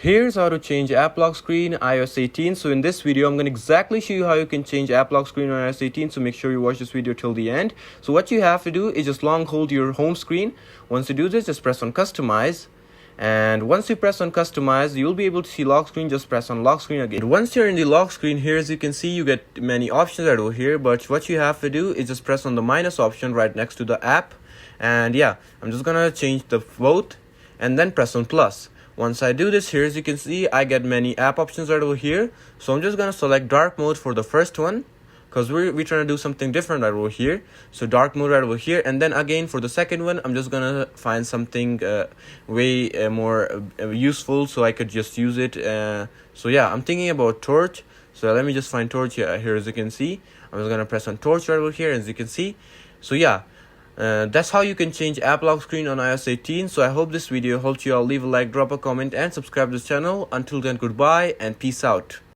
Here's how to change app lock screen iOS 18. So in this video, I'm going to exactly show you how you can change app lock screen on iOS 18. So make sure you watch this video till the end. So what you have to do is just long hold your home screen. Once you do this, just press on customize. And once you press on customize, you'll be able to see lock screen. Just press on lock screen again. Once you're in the lock screen, here as you can see, you get many options right over here. But what you have to do is just press on the minus option right next to the app. And yeah, I'm just gonna change the both and then press on plus. Once I do this, here as you can see, I get many app options right over here. So I'm just gonna select dark mode for the first one, because we're trying to do something different right over here. So dark mode right over here, and then again for the second one, I'm just gonna find something way more useful, so I could just use it. So yeah, I'm thinking about torch. So let me just find torch here as you can see. I'm just gonna press on torch right over here, as you can see. So yeah, that's how you can change app lock screen on iOS 18. So I hope this video helped you all. Leave a like, drop a comment, and subscribe to this channel. Until then, goodbye and peace out.